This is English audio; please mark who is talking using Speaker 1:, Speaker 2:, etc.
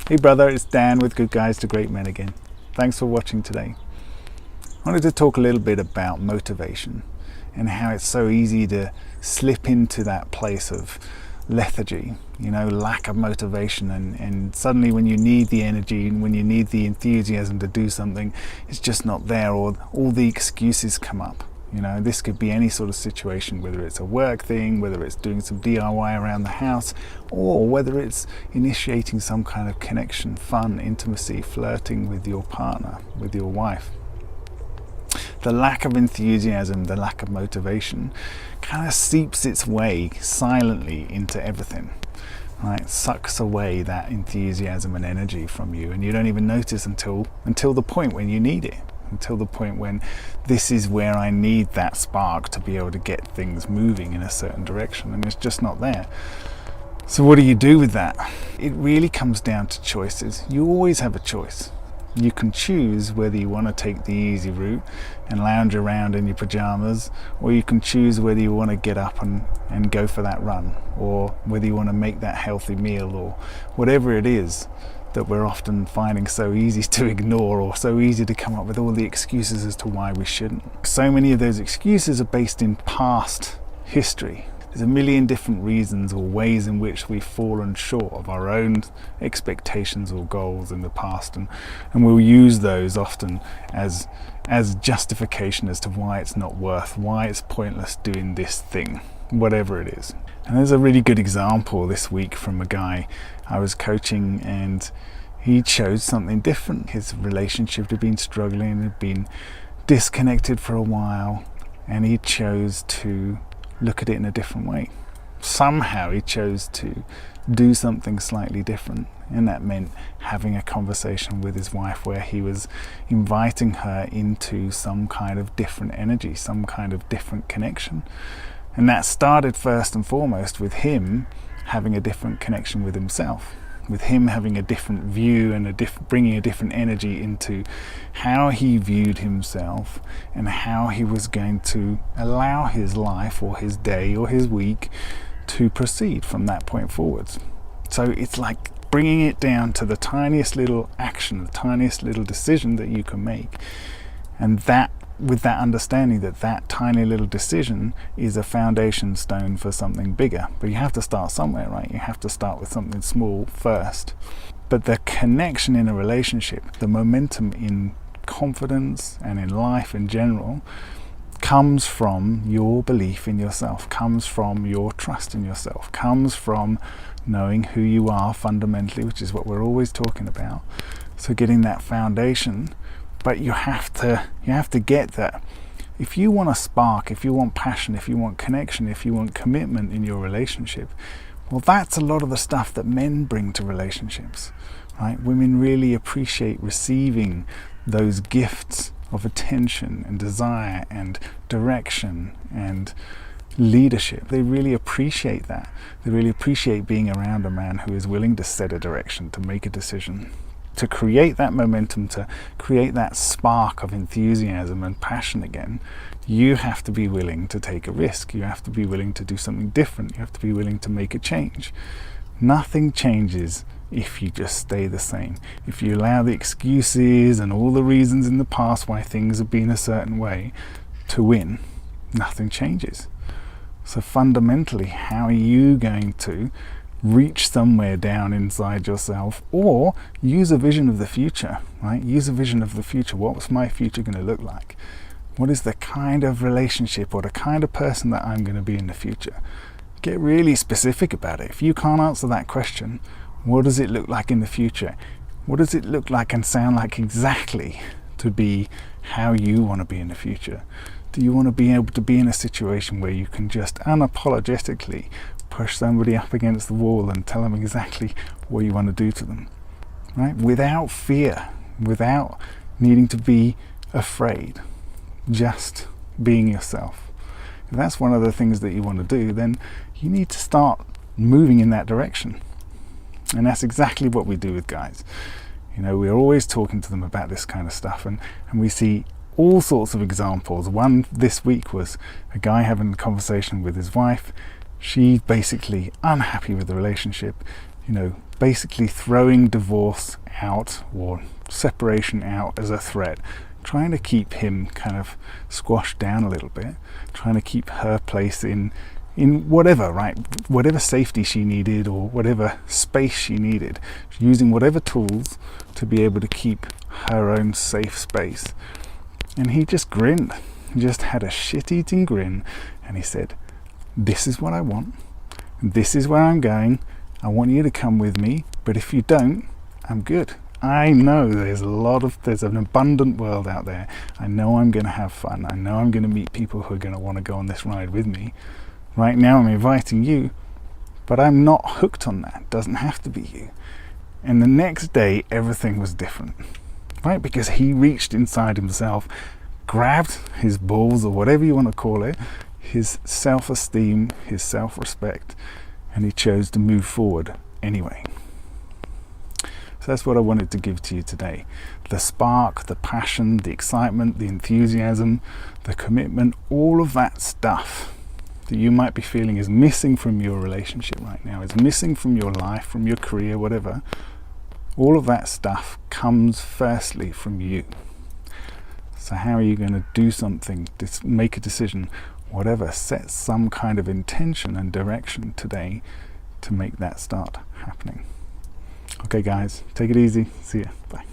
Speaker 1: Hey brother, it's Dan with Good Guys to Great Men again. Thanks for watching today. I wanted to talk a little bit about motivation and how it's so easy to slip into that place of lethargy, lack of motivation, and suddenly when you need the energy and when you need the enthusiasm to do something, it's just not there, or all the excuses come up. This could be any sort of situation, whether it's a work thing, whether it's doing some DIY around the house, or whether it's initiating some kind of connection, fun, intimacy, flirting with your partner, with your wife. The lack of enthusiasm, the lack of motivation kind of seeps its way silently into everything. Right? Sucks away that enthusiasm and energy from you, and you don't even notice until the point when you need it. Until the point when this is where I need that spark to be able to get things moving in a certain direction, and it's just not there. So what do you do with that? It really comes down to choices. You always have a choice. You can choose whether you want to take the easy route and lounge around in your pajamas, or you can choose whether you want to get up and go for that run, or whether you want to make that healthy meal, or whatever it is that we're often finding so easy to ignore, or so easy to come up with all the excuses as to why we shouldn't. So many of those excuses are based in past history. There's a million different reasons or ways in which we've fallen short of our own expectations or goals in the past, and we'll use those often as justification as to why it's not why it's pointless doing this thing, whatever it is. And there's a really good example this week from a guy I was coaching, and he chose something different. His relationship had been struggling, had been disconnected for a while, and he chose to look at it in a different way. Somehow he chose to do something slightly different, and that meant having a conversation with his wife where he was inviting her into some kind of different energy, some kind of different connection. And that started first and foremost with him having a different connection with himself, with him having a different view and bringing a different energy into how he viewed himself and how he was going to allow his life or his day or his week to proceed from that point forwards. So it's like bringing it down to the tiniest little action, the tiniest little decision that you can make, and that with that understanding that tiny little decision is a foundation stone for something bigger. But you have to start somewhere, right? You have to start with something small first. But the connection in a relationship, the momentum in confidence and in life in general, comes from your belief in yourself, comes from your trust in yourself, comes from knowing who you are fundamentally, which is what we're always talking about. So getting that foundation. But you have to get that. If you want a spark, if you want passion, if you want connection, if you want commitment in your relationship, well, that's a lot of the stuff that men bring to relationships, right? Women really appreciate receiving those gifts of attention and desire and direction and leadership. They really appreciate that. They really appreciate being around a man who is willing to set a direction, to make a decision, to create that momentum, to create that spark of enthusiasm and passion again. You have to be willing to take a risk. You have to be willing to do something different. You have to be willing to make a change. Nothing changes if you just stay the same. If you allow the excuses and all the reasons in the past why things have been a certain way to win, nothing changes. So fundamentally, how are you going to reach somewhere down inside yourself, or use a vision of the future, right? Use a vision of the future. What's my future going to look like? What is the kind of relationship or the kind of person that I'm going to be in the future? Get really specific about it. If you can't answer that question, what does it look like in the future? What does it look like and sound like exactly to be how you want to be in the future? Do you want to be able to be in a situation where you can just unapologetically push somebody up against the wall and tell them exactly what you want to do to them, right? Without fear, without needing to be afraid, just being yourself. If that's one of the things that you want to do, then you need to start moving in that direction. And that's exactly what we do with guys. We're always talking to them about this kind of stuff, and we see all sorts of examples. One this week was a guy having a conversation with his wife. She's basically unhappy with the relationship. basically throwing divorce out or separation out as a threat, trying to keep him kind of squashed down a little bit, trying to keep her place in whatever, right? Whatever safety she needed or whatever space she needed, using whatever tools to be able to keep her own safe space. And he just grinned. He just had a shit-eating grin, and he said, "This is what I want. This is where I'm going. I want you to come with me, but if you don't, I'm good. I know there's an abundant world out there. I know I'm going to have fun. I know I'm going to meet people who are going to want to go on this ride with me. Right now I'm inviting you, but I'm not hooked on that. It doesn't have to be you." And the next day, everything was different, right? Because he reached inside himself, grabbed his balls, or whatever you want to call it, his self-esteem, his self-respect, and he chose to move forward anyway. So that's what I wanted to give to you today. The spark, the passion, the excitement, the enthusiasm, the commitment, all of that stuff that you might be feeling is missing from your relationship right now, is missing from your life, from your career, whatever. All of that stuff comes firstly from you. So how are you going to do something, make a decision, whatever, set some kind of intention and direction today to make that start happening. Okay guys, take it easy. See ya. Bye.